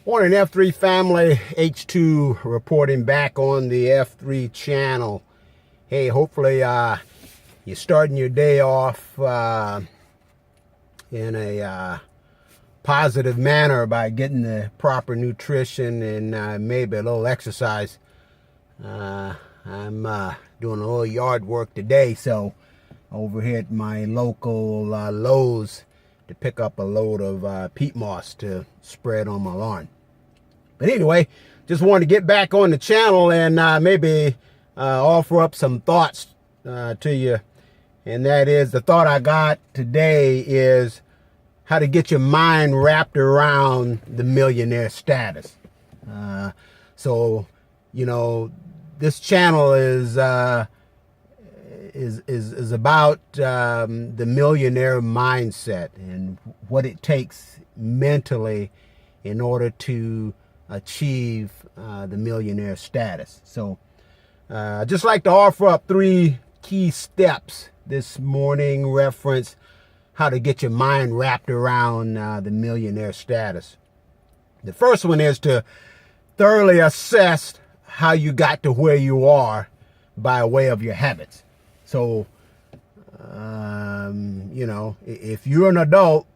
Morning, F3 family. H2 reporting back on the F3 channel. Hey, hopefully you're starting your day off in a positive manner by getting the proper nutrition and maybe a little exercise. I'm doing a little yard work today, so over here at my local Lowe's to pick up a load of peat moss to spread on my lawn. But anyway, just wanted to get back on the channel and maybe offer up some thoughts to you. And that is, the thought I got today is how to get your mind wrapped around the millionaire status. So, you know, this channel is about the millionaire mindset and what it takes mentally in order to achieve the millionaire status. So I'd just like to offer up 3 key steps this morning, reference how to get your mind wrapped around the millionaire status. The first one is to thoroughly assess how you got to where you are by way of your habits. So, you know, if you're an adult,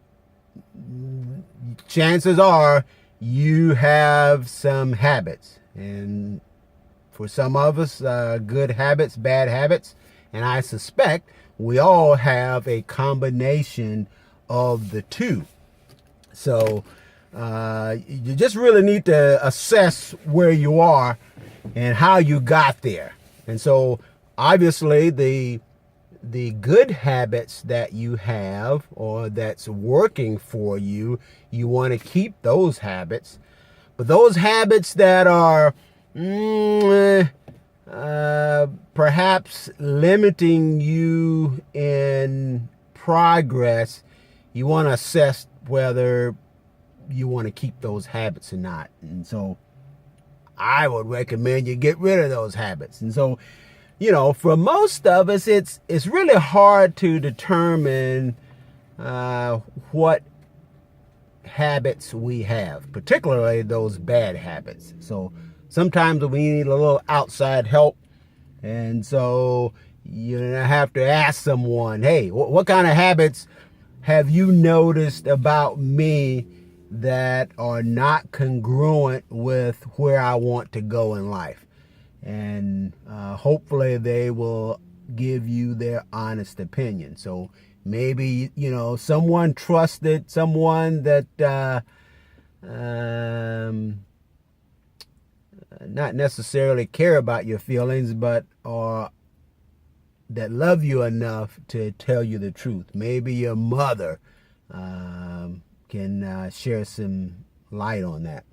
chances are you have some habits. And for some of us, good habits, bad habits. And I suspect we all have a combination of the two. So you just really need to assess where you are and how you got there. And so obviously the good habits that you have or that's working for you, you want to keep those habits. But those habits that are perhaps limiting you in progress, you want to assess whether you want to keep those habits or not. And so I would recommend you get rid of those habits. And so, you know, for most of us, it's really hard to determine what habits we have, particularly those bad habits. So sometimes we need a little outside help. And so you have to ask someone, hey, what kind of habits have you noticed about me that are not congruent with where I want to go in life? And hopefully they will give you their honest opinion. So maybe, you know, someone trusted, someone that not necessarily care about your feelings, but or that love you enough to tell you the truth. Maybe your mother can share some light on that.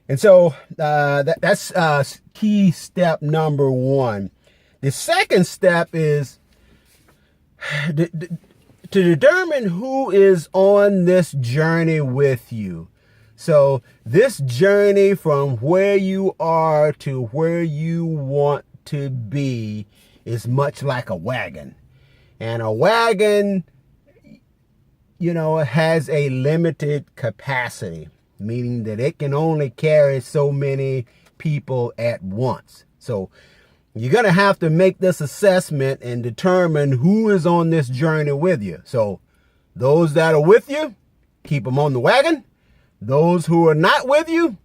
And so that's key step number 1. The second step is to determine who is on this journey with you. So this journey from where you are to where you want to be is much like a wagon. And a wagon, you know, has a limited capacity, meaning that it can only carry so many people at once. So you're going to have to make this assessment and determine who is on this journey with you. So those that are with you, keep them on the wagon. Those who are not with you,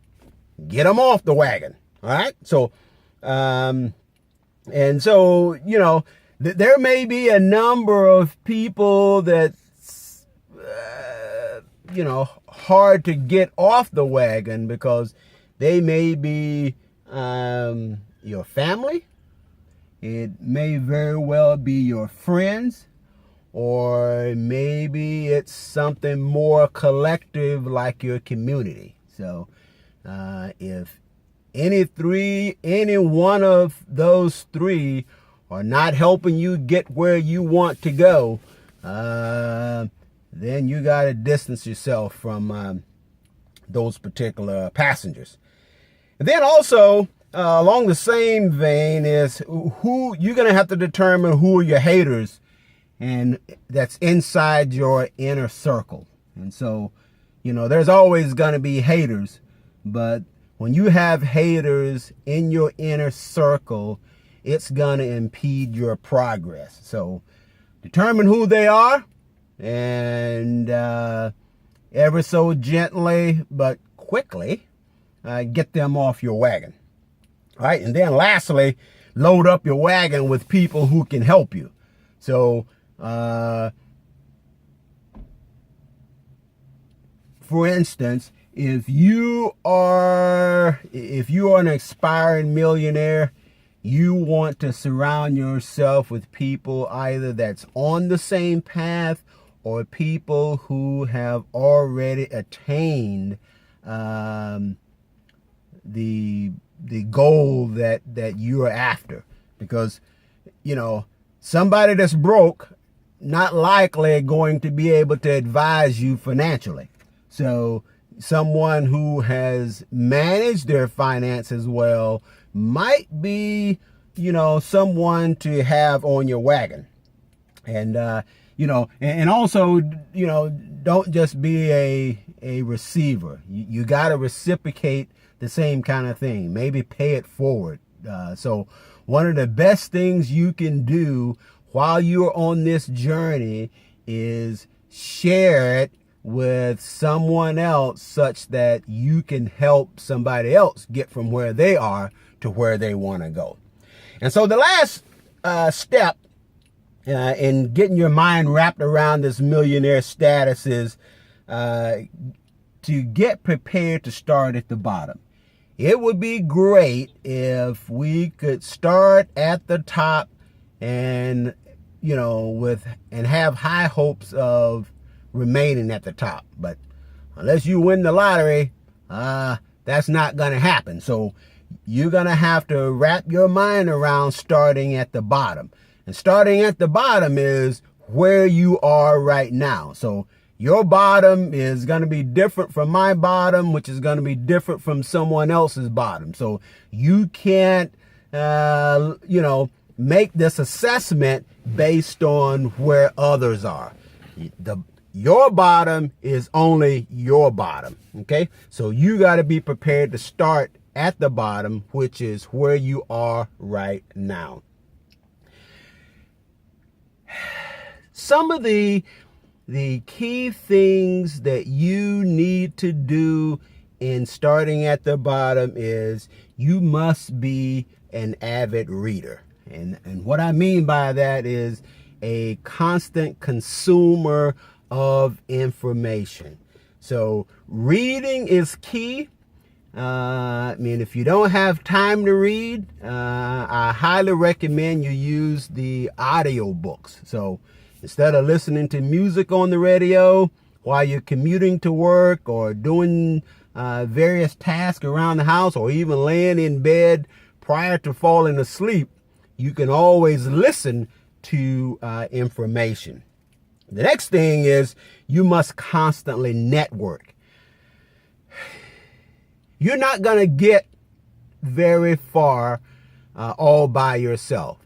get them off the wagon. All right. So, and so, you know, there may be a number of people that's, you know, hard to get off the wagon because they may be your family. It may very well be your friends. Or maybe it's something more collective like your community. So if any one of those 3 are not helping you get where you want to go, then you got to distance yourself from those particular passengers. And then also, along the same vein is who you're going to have to determine who are your haters, and that's inside your inner circle. And so there's always going to be haters, but when you have haters in your inner circle, it's going to impede your progress. So determine who they are, and ever so gently but quickly get them off your wagon. All right, and then lastly, load up your wagon with people who can help you. So for instance, if you are an aspiring millionaire, you want to surround yourself with people either that's on the same path or people who have already attained the goal that you're after. Because somebody that's broke not likely going to be able to advise you financially. So someone who has managed their finances well might be, someone to have on your wagon. And, and also, don't just be a receiver. You got to reciprocate the same kind of thing. Maybe pay it forward. So one of the best things you can do while you're on this journey is share it with someone else, such that you can help somebody else get from where they are to where they want to go. And so the last step in getting your mind wrapped around this millionaire status is to get prepared to start at the bottom. It would be great if we could start at the top and have high hopes of remaining at the top. But unless you win the lottery, that's not going to happen. So you're going to have to wrap your mind around starting at the bottom. And starting at the bottom is where you are right now. So your bottom is going to be different from my bottom, which is going to be different from someone else's bottom. So you can't, make this assessment based on where others are. Your bottom is only your bottom. Okay. So you got to be prepared to start at the bottom, which is where you are right now. Some of the key things that you need to do in starting at the bottom is you must be an avid reader. And what I mean by that is a constant consumer of information. So reading is key. If you don't have time to read, I highly recommend you use the audio books. So instead of listening to music on the radio while you're commuting to work or doing various tasks around the house, or even laying in bed prior to falling asleep, you can always listen to information. The next thing is you must constantly network. You're not going to get very far all by yourself.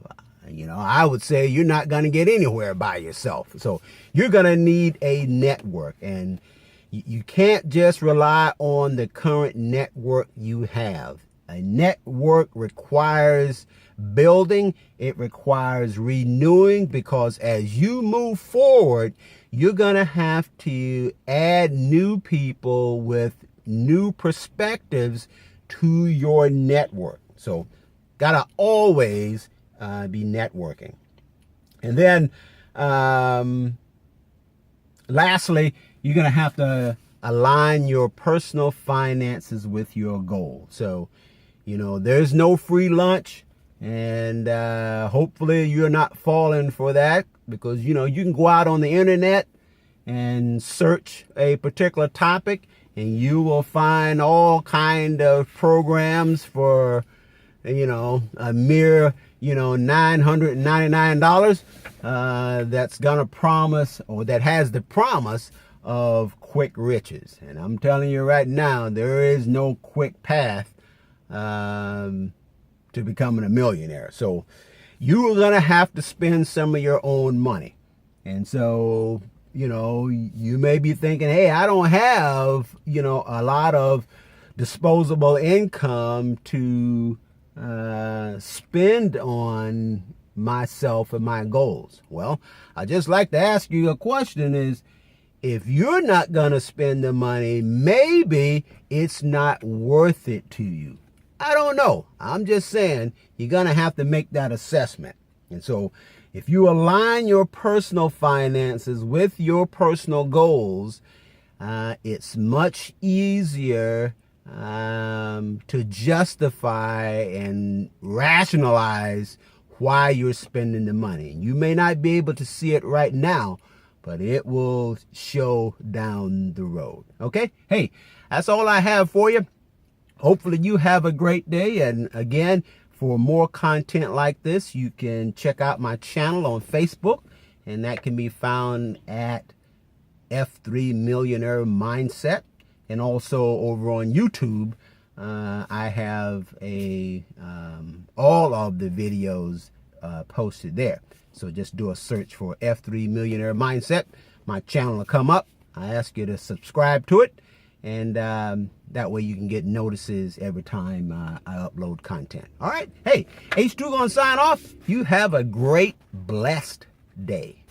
I would say you're not going to get anywhere by yourself. So you're going to need a network, and you can't just rely on the current network you have. A network requires building, it requires renewing, because as you move forward, you're going to have to add new people with new perspectives to your network. So got to always be networking. And then lastly, you're going to have to align your personal finances with your goal. So there's no free lunch, and hopefully you're not falling for that, because you can go out on the internet and search a particular topic, and you will find all kind of programs for a mere $999 that's gonna promise, or that has the promise of quick riches. And I'm telling you right now, there is no quick path to becoming a millionaire. So you're gonna have to spend some of your own money. And so you may be thinking, hey, I don't have, a lot of disposable income to spend on myself and my goals. Well, I just like to ask you a question is, if you're not going to spend the money, maybe it's not worth it to you. I don't know. I'm just saying you're going to have to make that assessment. And so if you align your personal finances with your personal goals, it's much easier to justify and rationalize why you're spending the money. You may not be able to see it right now, but it will show down the road. Okay? Hey, that's all I have for you. Hopefully you have a great day. And again, for more content like this, you can check out my channel on Facebook, and that can be found at F3 Millionaire Mindset. And also over on YouTube, I have all of the videos posted there. So just do a search for F3 Millionaire Mindset. My channel will come up. I ask you to subscribe to it, and that way you can get notices every time I upload content. All right. Hey, H2 gonna sign off. You have a great, blessed day.